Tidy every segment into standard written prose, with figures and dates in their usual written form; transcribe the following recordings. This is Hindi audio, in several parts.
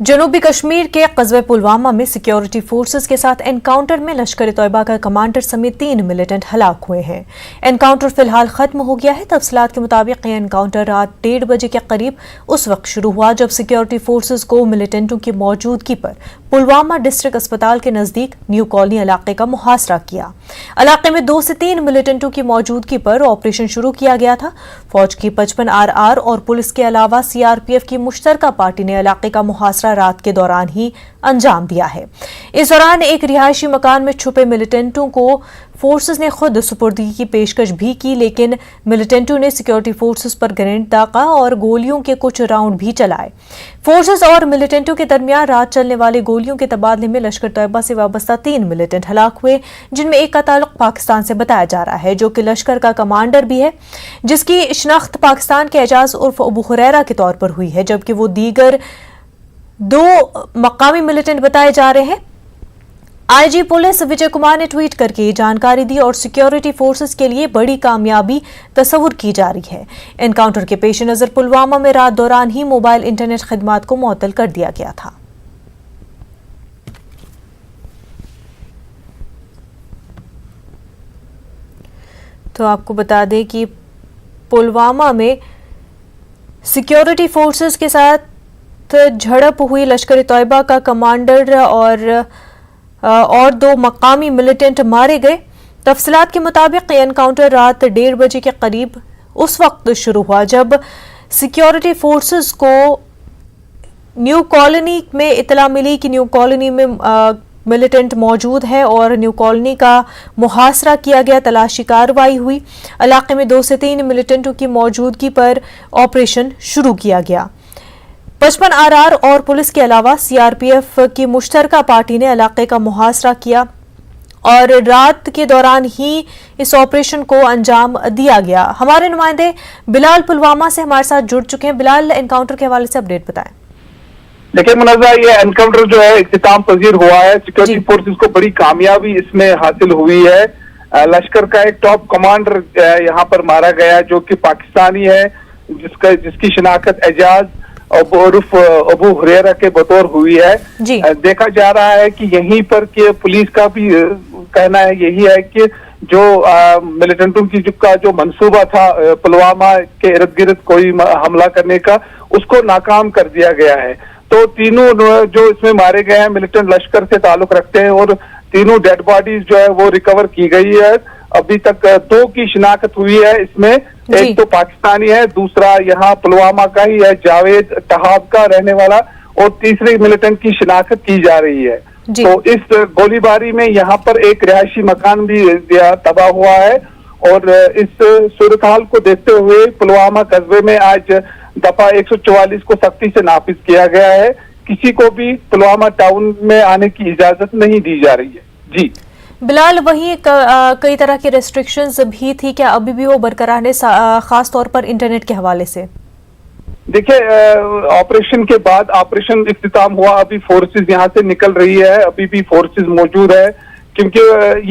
जनूबी कश्मीर के कस्बे पुलवामा में सिक्योरिटी फोर्सेस के साथ एनकाउंटर में लश्कर तैयबा का कमांडर समेत 3 मिलिटेंट हलाक हुए हैं। एनकाउंटर फिलहाल खत्म हो गया है। तफसीलात के मुताबिक यह एनकाउंटर रात 1:30 बजे के करीब उस वक्त शुरू हुआ जब सिक्योरिटी फोर्सेस को मिलिटेंटों की मौजूदगी पर पुलवामा डिस्ट्रिक्ट अस्पताल के नजदीक न्यू कॉलोनी इलाके का मुहासरा किया। इलाके में 2 से 3 मिलिटेंटों की मौजूदगी पर ऑपरेशन शुरू किया गया था। फौज की 55 RR और पुलिस के अलावा CRPF की मुश्तरका पार्टी ने इलाके का मुहासरा रात के दौरान ही अंजाम दिया है। इस दौरान एक रिहायशी मकान में छुपे मिलिटेंटों को फोर्सेस ने खुद सुपुर्दगी की पेशकश भी की, लेकिन मिलिटेंटों ने सिक्योरिटी फोर्सेस पर ग्रेनेड दागा और गोलियों के कुछ राउंड भी चलाए। फोर्सेस और मिलिटेंटों के दरमियान रात चलने वाले गोलियों के तबादले में लश्कर तैयबा से वाबस्ता 3 मिलिटेंट हलाक हुए, जिनमें एक का ताल्लुक पाकिस्तान से बताया जा रहा है, जो कि लश्कर का कमांडर भी है, जिसकी शिनाख्त पाकिस्तान के एजाज उर्फ अबू हुरैरा के तौर पर हुई है, जबकि वो दीगर 2 मकामी मिलिटेंट बताए जा रहे हैं। IG पुलिस विजय कुमार ने ट्वीट करके ये जानकारी दी और सिक्योरिटी फोर्सेस के लिए बड़ी कामयाबी तस्वुर की जा रही है। एनकाउंटर के पेश नजर पुलवामा में रात दौरान ही मोबाइल इंटरनेट खिदमात को मुअत्तल कर दिया गया था। तो आपको बता दें कि पुलवामा में सिक्योरिटी फोर्सेस के साथ झड़प हुई। लश्कर तैयबा का कमांडर और 2 मकामी मिलिटेंट मारे गए। तफसीलात के मुताबिक ये एनकाउंटर रात 1:30 बजे के करीब उस वक्त शुरू हुआ जब सिक्योरिटी फोर्सेस को न्यू कॉलोनी में इतला मिली कि न्यू कॉलोनी में मिलिटेंट मौजूद है और न्यू कॉलोनी का मुहासरा किया गया। तलाशी कार्रवाई हुई। इलाके में 2 से 3 मिलिटेंटों की मौजूदगी पर ऑपरेशन शुरू किया गया। 55 RR और पुलिस के अलावा CRPF की मुश्तरका पार्टी ने इलाके का मुहासरा किया और रात के दौरान ही इस ऑपरेशन को अंजाम दिया गया। हमारे नुमाइंदे बिलाल पुलवामा से हमारे साथ जुड़ चुके हैं। बिलाल, एनकाउंटर के हवाले से अपडेट बताएं। देखिए मुनव्वा, ये एनकाउंटर जो है इख्तिताम पजीर हुआ है। सिक्योरिटी फोर्सेस को बड़ी कामयाबी इसमें हासिल हुई है। लश्कर का एक टॉप कमांडर यहाँ पर मारा गया जो कि पाकिस्तानी है, जिसकी शिनाख्त एजाज उर्फ अबू हुरैरा के बतौर हुई है। देखा जा रहा है कि यहीं पर के पुलिस का भी कहना है यही है कि जो मिलिटेंटों की जो मंसूबा था पुलवामा के इर्द गिर्द कोई हमला करने का, उसको नाकाम कर दिया गया है। तो तीनों जो इसमें मारे गए हैं मिलिटेंट लश्कर से ताल्लुक रखते हैं और तीनों डेड बॉडीज जो है वो रिकवर की गई है। अभी तक 2 की शिनाख्त हुई है। इसमें एक तो पाकिस्तानी है, दूसरा यहाँ पुलवामा का ही है, जावेद तहाब का रहने वाला, और तीसरे मिलिटेंट की शिनाख्त की जा रही है। तो इस गोलीबारी में यहाँ पर एक रिहायशी मकान भी तबाह हुआ है और इस सूरत हाल को देखते हुए पुलवामा कस्बे में आज दफा 144 को सख्ती से नाफिज किया गया है। किसी को भी पुलवामा टाउन में आने की इजाजत नहीं दी जा रही है। जी बिलाल, वहीं कई तरह की रेस्ट्रिक्शंस भी थी, क्या अभी भी वो बरकरार है, खास तौर पर इंटरनेट के हवाले से? देखिए, ऑपरेशन के बाद ऑपरेशन इख्तिताम हुआ, अभी फोर्सेस यहाँ से निकल रही है, अभी भी फोर्सेस मौजूद है, क्योंकि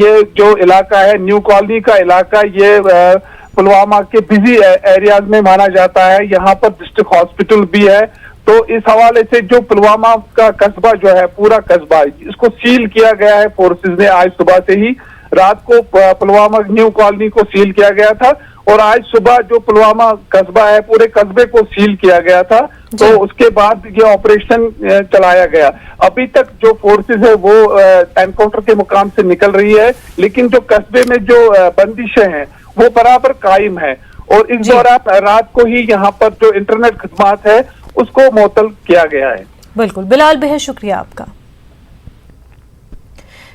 ये जो इलाका है न्यू कॉलोनी का इलाका, ये पुलवामा के बिजी एरियाज में माना जाता है। यहाँ पर डिस्ट्रिक्ट हॉस्पिटल भी है। तो इस हवाले से जो पुलवामा का कस्बा जो है, पूरा कस्बा, इसको सील किया गया है फोर्सेस ने। आज सुबह से ही रात को पुलवामा न्यू कॉलोनी को सील किया गया था और आज सुबह जो पुलवामा कस्बा है पूरे कस्बे को सील किया गया था। तो उसके बाद ये ऑपरेशन चलाया गया। अभी तक जो फोर्सेस है वो एनकाउंटर के मुकाम से निकल रही है, लेकिन जो कस्बे में जो बंदिशें हैं वो बराबर कायम है और इस दौरान रात को ही यहाँ पर जो इंटरनेट खिदमात है उसको मुअत्तल किया गया है। बिल्कुल बिलाल, बेहद शुक्रिया आपका।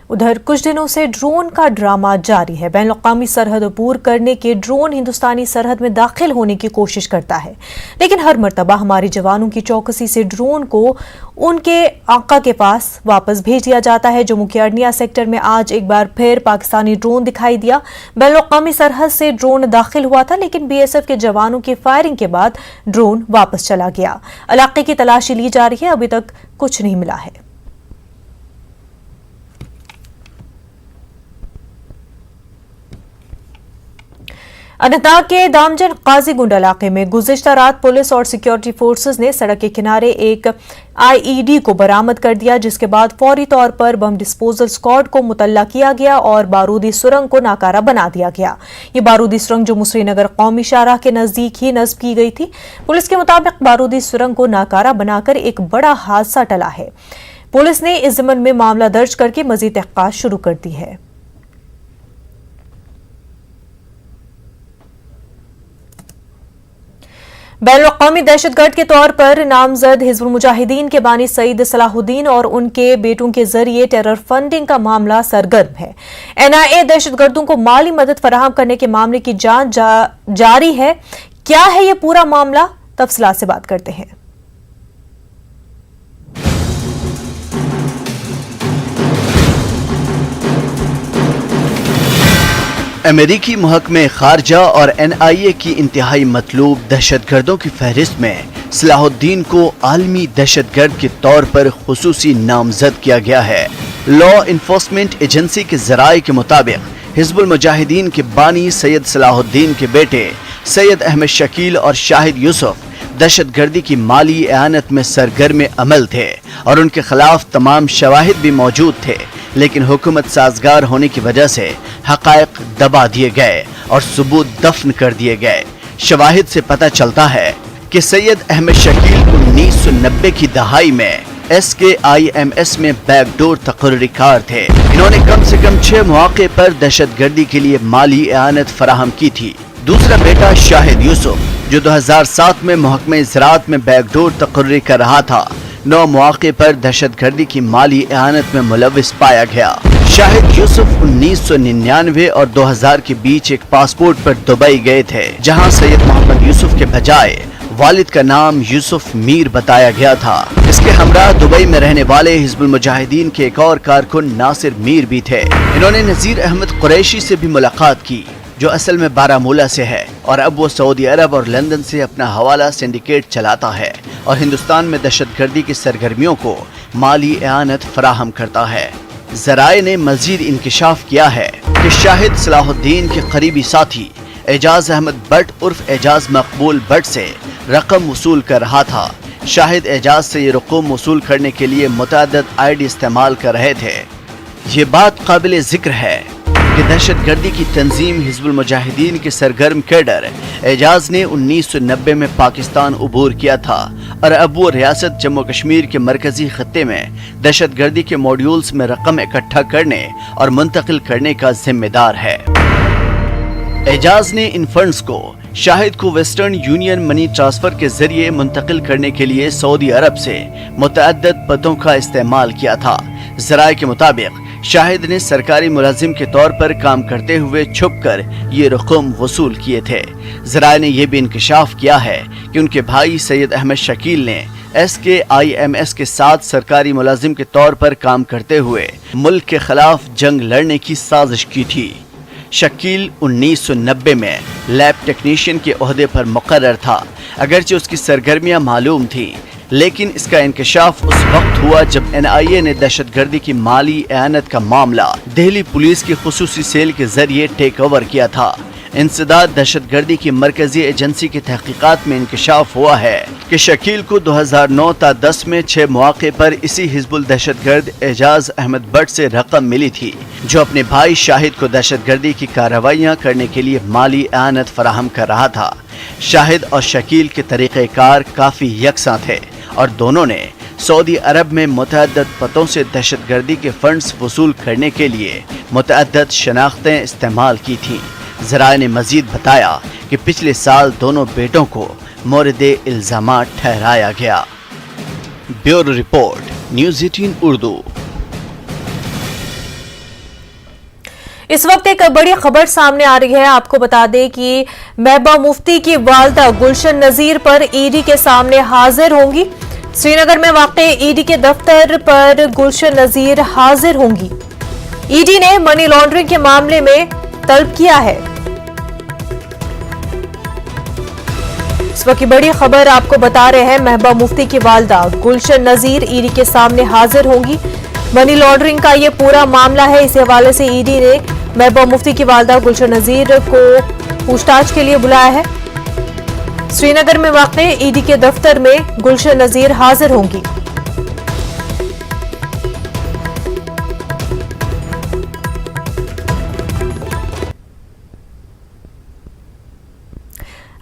उधर कुछ दिनों से ड्रोन का ड्रामा जारी है। बैनुल-अक़वामी सरहद अबूर करने के ड्रोन हिंदुस्तानी सरहद में दाखिल होने की कोशिश करता है, लेकिन हर मर्तबा हमारे जवानों की चौकसी से ड्रोन को उनके आका के पास वापस भेज दिया जाता है। जम्मू के अरनिया सेक्टर में आज एक बार फिर पाकिस्तानी ड्रोन दिखाई दिया। बैनुल-अक़वामी सरहद से ड्रोन दाखिल हुआ था, लेकिन BSF के जवानों की फायरिंग के बाद ड्रोन वापस चला गया। इलाके की तलाशी ली जा रही है, अभी तक कुछ नहीं मिला है। अनंतनाग के दामजन काजीगुंड इलाके में गुज़िश्ता रात पुलिस और सिक्योरिटी फोर्सेस ने सड़क के किनारे एक आईईडी को बरामद कर दिया, जिसके बाद फौरी तौर पर बम डिस्पोजल स्क्वाड को मुतल्ला किया गया और बारूदी सुरंग को नाकारा बना दिया गया। ये बारूदी सुरंग जो मुसरीनगर कौमी शाहराह के नजदीक ही नस्ब की गई थी। पुलिस के मुताबिक बारूदी सुरंग को नाकारा बनाकर एक बड़ा हादसा टला है। पुलिस ने इस ज़िम्न में मामला दर्ज करके मजीद तहक़ीक़ात शुरू कर दी है। बैनुल-अक़वामी दहशतगर्द के तौर पर नामजद हिज़्बुल मुजाहिदीन के बानी सईद सलाहुद्दीन और उनके बेटों के जरिए टेरर फंडिंग का मामला सरगर्म है। NIA दहशतगर्दों को माली मदद फराहम करने के मामले की जांच जारी है। क्या है ये पूरा मामला, तफसीलात से बात करते हैं। अमेरिकी महकमे खारजा और NIA की इंतहाई मतलूब दहशतगर्दों की फहरिस्त में सलाहुद्दीन को आलमी दहशतगर्द के तौर पर खुसूसी नामजद किया गया है। लॉ इन्फोर्समेंट एजेंसी के जराये के मुताबिक हिज़्बुल मुजाहिदीन के बानी सैयद सलाहुद्दीन के बेटे सैयद अहमद शकील और शाहिद यूसुफ दहशतगर्दी की माली एआनत में सरगर्म अमल थे और उनके खिलाफ तमाम शवाहिद भी मौजूद थे, लेकिन हुकूमत साजगार होने की वजह से हक़ाइक़ दबा दिए गए और सबूत दफन कर दिए गए। शवाहिद से पता चलता है कि सैयद अहमद शकील 1990 की दहाई में SKIMS में बैकडोर तकर्रीकार थे। इन्होंने कम से कम 6 मौके पर दहशतगर्दी के लिए माली एआनत फराहम की थी। दूसरा बेटा शाहिद यूसुफ जो 2007 में महकमे ज़राअत में बैकडोर तकर्री कर रहा था, 9 मौके पर दहशतगर्दी की माली एआनत में मुलव्विस पाया गया। शाहिद यूसुफ 1999 और 2000 के बीच एक पासपोर्ट पर दुबई गए थे, जहां सैयद मोहम्मद यूसुफ के बजाय वालिद का नाम यूसुफ मीर बताया गया था। इसके हमरा दुबई में रहने वाले हिज़्बुल मुजाहिदीन के एक और कारकुन नासिर मीर भी थे। इन्होंने नज़ीर अहमद कुरैशी से भी मुलाकात की, जो असल में बारामूला से है और अब वो सऊदी अरब और लंदन से अपना हवाला सिंडिकेट चलाता है और हिंदुस्तान में दहशतगर्दी की सरगर्मियों को माली एआनत फराहम करता है। ज़राए ने मजीद इंकिशाफ किया है कि शाहिद सलाहुद्दीन के करीबी साथी एजाज अहमद बट उर्फ एजाज मकबूल बट से रकम वसूल कर रहा था। शाहिद एजाज से ये रकम वसूल करने के लिए मुतअद्दिद ID इस्तेमाल कर रहे थे। ये बात काबिल जिक्र है कि दहशतगर्दी की तंजीम हिज़्बुल मुजाहिदीन के सरगर्म कैडर एजाज ने 1990 में पाकिस्तान उबूर किया था और अब वो रियासत जम्मू कश्मीर के मरकजी खत्ते में दहशतगर्दी के मॉड्यूल्स में रकम इकट्ठा करने और मुंतकिल करने का जिम्मेदार है। एजाज ने इन फंड्स को शाहिद को वेस्टर्न यूनियन मनी ट्रांसफर के जरिए मुंतकिल करने के लिए सऊदी अरब से मुतअद्दिद पदों का इस्तेमाल किया था। ज़राए के मुताबिक शाहिद ने सरकारी मुलाजिम के तौर पर काम करते हुए छुपकर ये रकम वसूल किए थे। ज़राए ने यह भी इंकिशाफ किया है कि उनके भाई सैयद अहमद शकील ने SKIMS के साथ सरकारी मुलाजिम के तौर पर काम करते हुए मुल्क के खिलाफ जंग लड़ने की साजिश की थी। शकील 1990 में लैब टेक्नीशियन के ओहदे पर मुकर्रर था। अगरचे उसकी सरगर्मियां मालूम थी, लेकिन इसका इंकशाफ उस वक्त हुआ जब NIA ने दहशतगर्दी की माली एआनत का मामला दिल्ली पुलिस की खुसूसी सेल के जरिए टेक ओवर किया था। इंसदाद दहशतगर्दी की मरकजी एजेंसी की तहकीकात में इंकशाफ हुआ है कि शकील को 2009 ता 10 में 6 मौके पर इसी हिज़्बुल दहशतगर्द एजाज अहमद बट से रकम मिली थी, जो अपने भाई शाहिद को दहशतगर्दी की कार्रवाइयाँ करने के लिए माली एआनत फराहम कर रहा था। शाहिद और शकील के तरीक़ेकार काफ़ी यकसां थे और दोनों ने सऊदी अरब में मुतअद्दिद पतों से दहशतगर्दी के फंड्स वसूल करने के लिए मुतअद्दिद शनाख्तें इस्तेमाल की थीं। ज़राए ने मजीद बताया कि पिछले साल दोनों बेटों को मोरदे इल्ज़ामात ठहराया गया। Bureau report, news 18 Urdu. इस वक्त एक बड़ी खबर सामने आ रही है। आपको बता दें कि महबूबा मुफ्ती की वालदा गुलशन नजीर पर ED के सामने हाजिर होंगी। श्रीनगर में वाक़े ED के दफ्तर पर गुलशन नजीर हाजिर होंगी। ED ने मनी लॉन्ड्रिंग के मामले में तलब किया है। इस वक्त की बड़ी खबर आपको बता रहे हैं, महबूबा मुफ्ती की वालदा गुलशन नजीर ED के सामने हाजिर होंगी। मनी लॉन्ड्रिंग का ये पूरा मामला है। इस हवाले से ED ने महबूबा मुफ्ती की वालदा गुलशन नजीर को पूछताछ के लिए बुलाया है। श्रीनगर में वाक़े ईडी के दफ्तर में गुलशन नजीर हाजिर होंगी।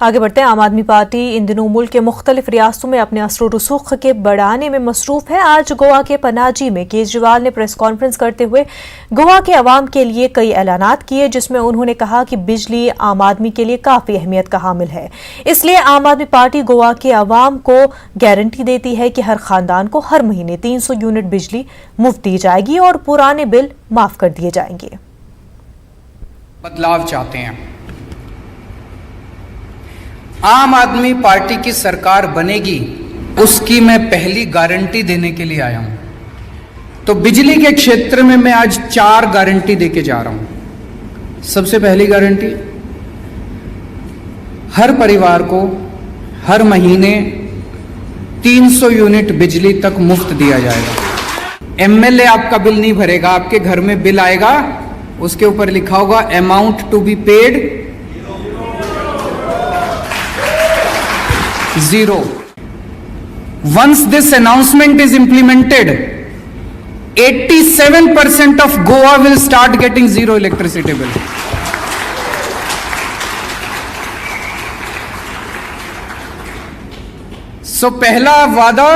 आगे बढ़ते हैं। आम आदमी पार्टी इन दिनों मुल्क के मुख्तलिफ रियासतों में अपने असर रसूख के बढ़ाने में मसरूफ है। आज गोवा के पनाजी में केजरीवाल ने प्रेस कॉन्फ्रेंस करते हुए गोवा के अवाम के लिए कई ऐलानात किए, जिसमें उन्होंने कहा कि बिजली आम आदमी के लिए काफ़ी अहमियत का हामिल है। इसलिए आम आदमी पार्टी गोवा के अवाम को गारंटी देती है कि हर खानदान को हर महीने 300 यूनिट बिजली मुफ्त दी जाएगी और पुराने बिल माफ कर दिए जाएंगे। बदलाव चाहते हैं। आम आदमी पार्टी की सरकार बनेगी, उसकी मैं पहली गारंटी देने के लिए आया हूं। तो बिजली के क्षेत्र में मैं आज 4 गारंटी देके जा रहा हूं। सबसे पहली गारंटी, हर परिवार को हर महीने 300 यूनिट बिजली तक मुफ्त दिया जाएगा। एमएलए आपका बिल नहीं भरेगा, आपके घर में बिल आएगा, उसके ऊपर लिखा होगा amount to be paid 0. Once this announcement is implemented, 87% of Goa will start getting zero electricity bill. So पहला वादा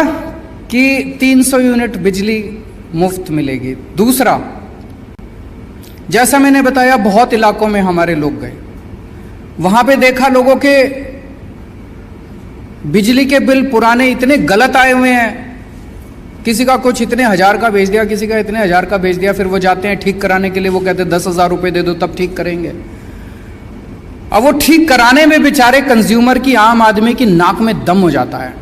कि 300 यूनिट बिजली मुफ्त मिलेगी। दूसरा, जैसा मैंने बताया, बहुत इलाकों में हमारे लोग गए, वहां पे देखा लोगों के बिजली के बिल पुराने इतने गलत आए हुए हैं। किसी का कुछ इतने हजार का भेज दिया, किसी का इतने हजार का भेज दिया, फिर वो जाते हैं ठीक कराने के लिए, वो कहते हैं 10,000 रुपए दे दो तब ठीक करेंगे। अब वो ठीक कराने में बेचारे कंज्यूमर की, आम आदमी की नाक में दम हो जाता है।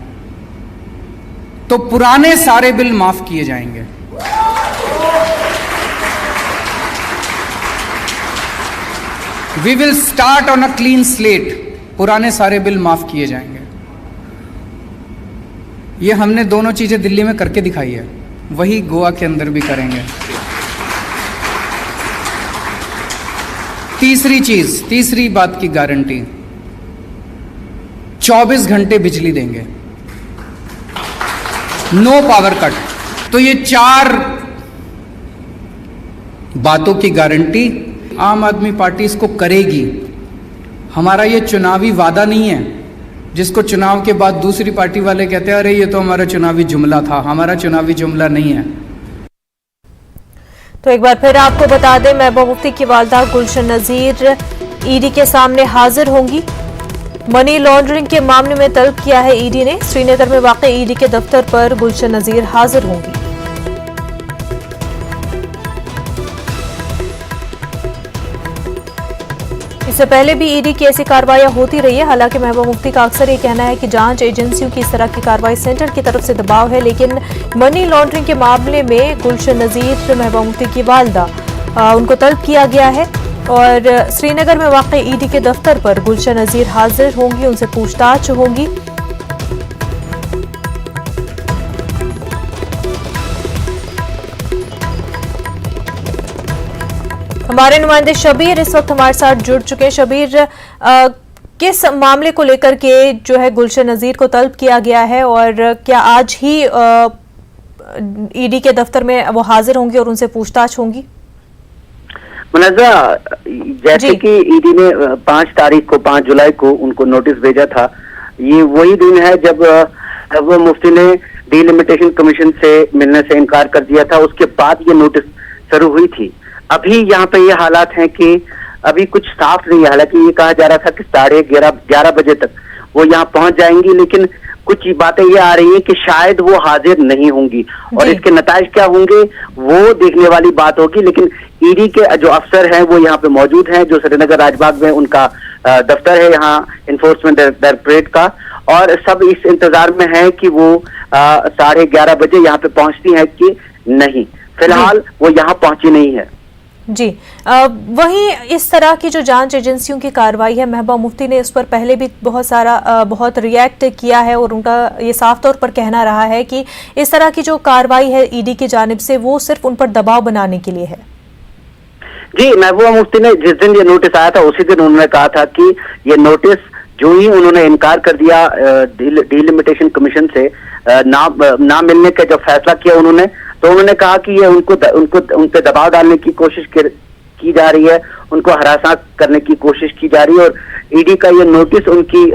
तो पुराने सारे बिल माफ किए जाएंगे। We will start on a clean slate. पुराने सारे बिल माफ किए जाएंगे। ये हमने दोनों चीजें दिल्ली में करके दिखाई है, वही गोवा के अंदर भी करेंगे। तीसरी चीज, तीसरी बात की गारंटी, 24 घंटे बिजली देंगे, नो पावर कट। तो ये 4 बातों की गारंटी आम आदमी पार्टी इसको करेगी। हमारा ये चुनावी वादा नहीं है जिसको चुनाव के बाद दूसरी पार्टी वाले कहते हैं अरे ये तो हमारा चुनावी जुमला था। हमारा चुनावी जुमला नहीं है। तो एक बार फिर आपको बता दें, महबूबा मुफ्ती की वालदा गुलशन नजीर ईडी के सामने हाजिर होंगी। मनी लॉन्ड्रिंग के मामले में तलब किया है ईडी ने। श्रीनगर में वाक़े ईडी के दफ्तर पर गुलशन नजीर हाजिर होंगी। इससे पहले भी ईडी की ऐसी कार्रवाइयां होती रही है। हालांकि महबूबा मुफ्ती का अक्सर ये कहना है कि जांच एजेंसियों की इस तरह की कार्रवाई सेंटर की तरफ से दबाव है, लेकिन मनी लॉन्ड्रिंग के मामले में गुलशन नजीर महबूबा मुफ्ती की वालदा उनको तलब किया गया है और श्रीनगर में वाक़े ईडी के दफ्तर पर गुलशन नजीर हाजिर होंगी, उनसे पूछताछ होगी। हमारे नुमाइंदे शबीर इस वक्त हमारे साथ जुड़ चुके हैं। शबीर, किस मामले को लेकर के जो है गुलशन नजीर को तलब किया गया है और क्या आज ही ईडी के दफ्तर में वो हाजिर होंगी और उनसे पूछताछ होंगी? मुनज़्ज़ा, जैसे कि ईडी ने 5 तारीख को 5 जुलाई को उनको नोटिस भेजा था, ये वही दिन है जब मुफ्ती ने डिलिमिटेशन कमीशन से मिलने से इनकार कर दिया था। उसके बाद ये नोटिस शुरू हुई थी। अभी यहाँ पे ये हालात हैं कि अभी कुछ साफ नहीं है। हालांकि ये कहा जा रहा था कि 11:30 बजे तक वो यहाँ पहुंच जाएंगी, लेकिन कुछ बातें ये आ रही हैं कि शायद वो हाजिर नहीं होंगी और इसके नताइज क्या होंगे वो देखने वाली बात होगी। लेकिन ईडी के जो अफसर हैं वो यहाँ पे मौजूद हैं, जो श्रीनगर राजबाग में उनका दफ्तर है यहाँ इन्फोर्समेंट डायरेक्टरेट का, और सब इस इंतजार में है कि वो 11:30 बजे यहाँ पे पहुंचती है कि नहीं। फिलहाल वो यहाँ पहुंची नहीं है। जी, वहीं इस तरह की जो जांच एजेंसियों की कार्रवाई है, महबूबा मुफ्ती ने इस पर पहले भी बहुत रिएक्ट किया है और उनका ये साफ तौर पर कहना रहा है कि इस तरह की जो कार्रवाई है ईडी की जानिब से वो सिर्फ उन पर दबाव बनाने के लिए है। जी, महबूबा मुफ्ती ने जिस दिन ये नोटिस आया था उसी दिन उन्होंने कहा था कि ये नोटिस जो ही उन्होंने इनकार कर दिया डिलिमिटेशन कमीशन से ना मिलने का जब फैसला किया उन्होंने, तो उन्होंने कहा कि ये उनको उन पे दबाव डालने की कोशिश की जा रही है, उनको हरासा करने की कोशिश की जा रही है। और ईडी का ये नोटिस उनकी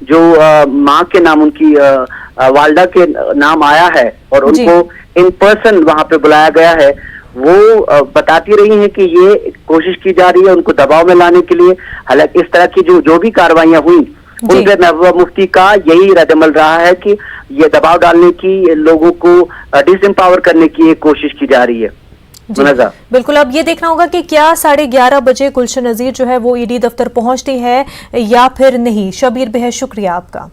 जो मां के नाम, उनकी वालदा के नाम आया है और उनको इन पर्सन वहां पे बुलाया गया है, वो बताती रही हैं कि ये कोशिश की जा रही है उनको दबाव में लाने के लिए। हालांकि इस तरह की जो भी कार्रवाइयां हुई उन पे महबूबा मुफ्ती का यही रद्दअमल रहा है कि ये दबाव डालने की, लोगों को डिसएम्पावर करने की एक कोशिश की जा रही है। बिल्कुल, अब ये देखना होगा कि क्या 11:30 बजे गुलशन नजीर जो है वो ईडी दफ्तर पहुंचती है या फिर नहीं। शबीर, बेहद शुक्रिया आपका।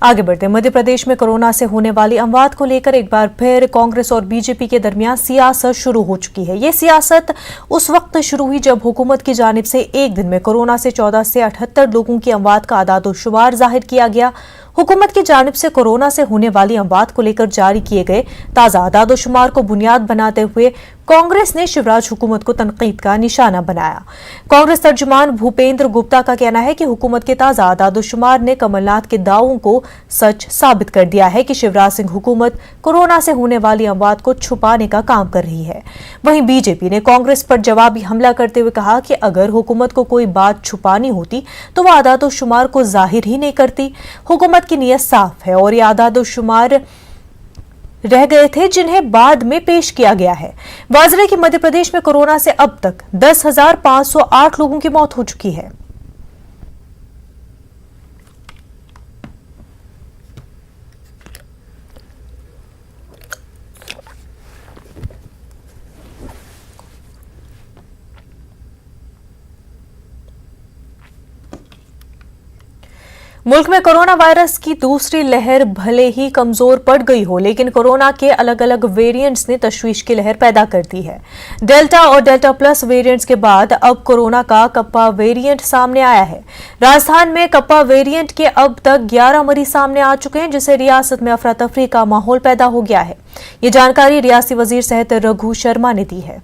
आगे बढ़ते मध्य प्रदेश में कोरोना से होने वाली अमवात को लेकर एक बार फिर कांग्रेस और बीजेपी के दरमियान सियासत शुरू हो चुकी है। ये सियासत उस वक्त शुरू हुई जब हुकूमत की जानिब से एक दिन में कोरोना से 14 से 78 लोगों की अमवात का आदाद-ओ-शुमार जाहिर किया गया। हुकूमत की जानिब से कोरोना से होने वाली अमवात को लेकर जारी किए गए ताज़ा आदाद-ओ-शुमार को बुनियाद बनाते हुए कांग्रेस ने शिवराज हुकूमत को तनकीद का निशाना बनाया। कांग्रेस तर्जुमान भूपेंद्र गुप्ता का कहना है कि हुकूमत के ताज़ा आदाद-ओ-शुमार ने कमलनाथ के दावों को सच साबित कर दिया है कि शिवराज सिंह हुकूमत कोरोना से होने वाली अमवात को छुपाने का काम कर रही है। वहीं बीजेपी ने कांग्रेस पर जवाबी हमला करते हुए कहा कि अगर हुकूमत को कोई बात छुपानी होती तो वह आदाद-ओ-शुमार को जाहिर ही नहीं करती। हुकूमत की नीयत साफ है और ये आदाद-ओ-शुमार रह गए थे जिन्हें बाद में पेश किया गया है। वाज़ेह है कि मध्य प्रदेश में कोरोना से अब तक 10,508 लोगों की मौत हो चुकी है। मुल्क में कोरोना वायरस की दूसरी लहर भले ही कमजोर पड़ गई हो, लेकिन कोरोना के अलग अलग वेरिएंट्स ने तशवीश की लहर पैदा कर दी है। डेल्टा और डेल्टा प्लस वेरिएंट्स के बाद अब कोरोना का कप्पा वेरिएंट सामने आया है। राजस्थान में कप्पा वेरिएंट के अब तक 11 मरीज सामने आ चुके हैं, जिससे रियासत में अफरा तफरी का माहौल पैदा हो गया है। ये जानकारी रियासी वजीर सेहत रघु शर्मा ने दी है।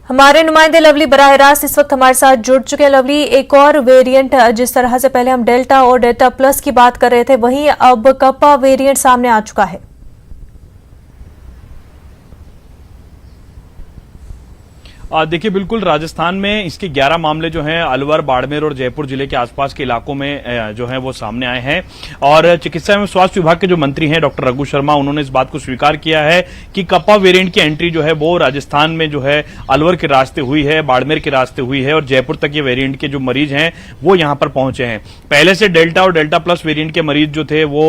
हमारे नुमाइंदे लवली बराह रास्त इस वक्त हमारे साथ जुड़ चुके हैं। लवली, एक और वेरिएंट, जिस तरह से पहले हम डेल्टा और डेल्टा प्लस की बात कर रहे थे, वहीं अब कप्पा वेरिएंट सामने आ चुका है। देखिए, बिल्कुल राजस्थान में इसके 11 मामले जो हैं अलवर, बाड़मेर और जयपुर जिले के आसपास के इलाकों में जो है वो सामने आए हैं। और चिकित्सा एवं स्वास्थ्य विभाग के जो मंत्री हैं डॉक्टर रघु शर्मा, उन्होंने इस बात को स्वीकार किया है कि कप्पा वेरिएंट की एंट्री जो है वो राजस्थान में जो है अलवर के रास्ते हुई है, बाड़मेर के रास्ते हुई है और जयपुर तक ये वेरिएंट के जो मरीज हैं वो यहां पर पहुंचे हैं। पहले से डेल्टा और डेल्टा प्लस वेरिएंट के मरीज जो थे वो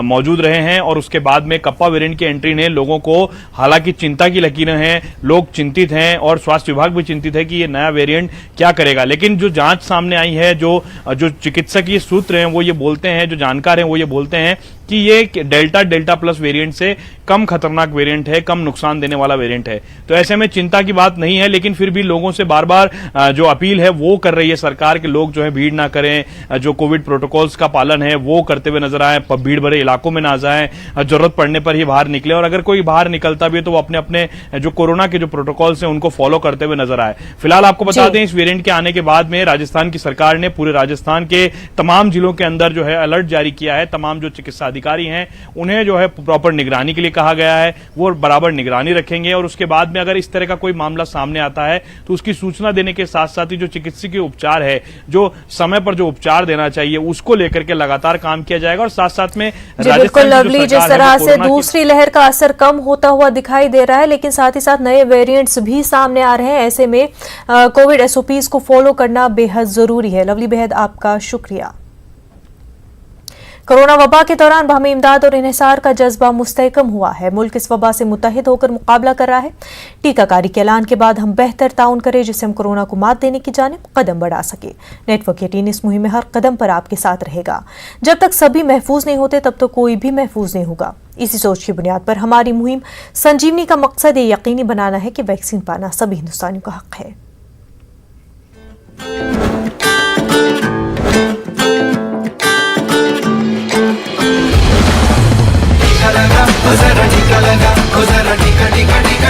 मौजूद रहे हैं और उसके बाद में कप्पा वेरिएंट की एंट्री ने लोगों को, हालांकि चिंता की लकीरें हैं, लोग चिंतित हैं और स्वास्थ्य विभाग भी चिंतित है कि ये नया वेरिएंट क्या करेगा। लेकिन जो जांच सामने आई है, जो चिकित्सकीय सूत्र हैं वो ये बोलते हैं, जो जानकार हैं वो ये बोलते हैं कि ये डेल्टा प्लस वेरिएंट से कम खतरनाक वेरिएंट है, कम नुकसान देने वाला वेरिएंट है। तो ऐसे में चिंता की बात नहीं है, लेकिन फिर भी लोगों से बार बार जो अपील है वो कर रही है सरकार के लोग जो है भीड़ ना करें, जो कोविड प्रोटोकॉल्स का पालन है वो करते हुए नजर आए, भीड़ भरे इलाकों में ना जाएं, जरूरत पड़ने पर ही बाहर निकले और अगर कोई बाहर निकलता भी है तो वो अपने अपने जो कोरोना के जो प्रोटोकॉल्स हैं उनको फॉलो करते हुए नजर आए। फिलहाल आपको बता दें, इस वेरिएंट के आने के बाद में राजस्थान की सरकार ने पूरे राजस्थान के तमाम जिलों के अंदर जो है अलर्ट जारी किया है। तमाम जो चिकित्सा अधिकारी हैं उन्हें जो है प्रॉपर निगरानी के लिए कहा गया है, वो बराबर निगरानी रखेंगे और उसके बाद में अगर इस तरह का कोई मामला सामने आता है तो उसकी सूचना देने के साथ साथ ही जो चिकित्सकीय उपचार है, जो समय पर जो उपचार देना चाहिए उसको लेकर के लगातार काम किया जाएगा। और साथ साथ में बिल्कुल लवली, जिस तरह से दूसरी लहर का असर कम होता हुआ दिखाई दे रहा है, लेकिन साथ ही साथ नए वेरिएंट्स भी सामने आ रहे हैं, ऐसे में कोविड एसओपीज को फॉलो करना बेहद जरूरी है। लवली, बेहद आपका शुक्रिया। कोरोना वबा के दौरान बाहमी इमदाद और इन्हिसार का जज्बा मुस्तहकम हुआ है। मुल्क इस वबा से मुत्तहिद होकर मुकाबला कर रहा है। टीकाकारी के ऐलान के बाद हम बेहतर ताउन करें जिससे हम कोरोना को मात देने की जानिब कदम बढ़ा सके। नेटवर्क यकीन इस मुहिम में हर कदम पर आपके साथ रहेगा। जब तक सभी महफूज नहीं होते तब तक कोई भी महफूज नहीं होगा। इसी सोच की बुनियाद पर हमारी मुहिम संजीवनी का मकसद ये यकीनी बनाना है कि वैक्सीन पाना सभी हिंदुस्तानियों का हक है। ओ जरा टीका लगा, ओ जरा टीका टीका टीका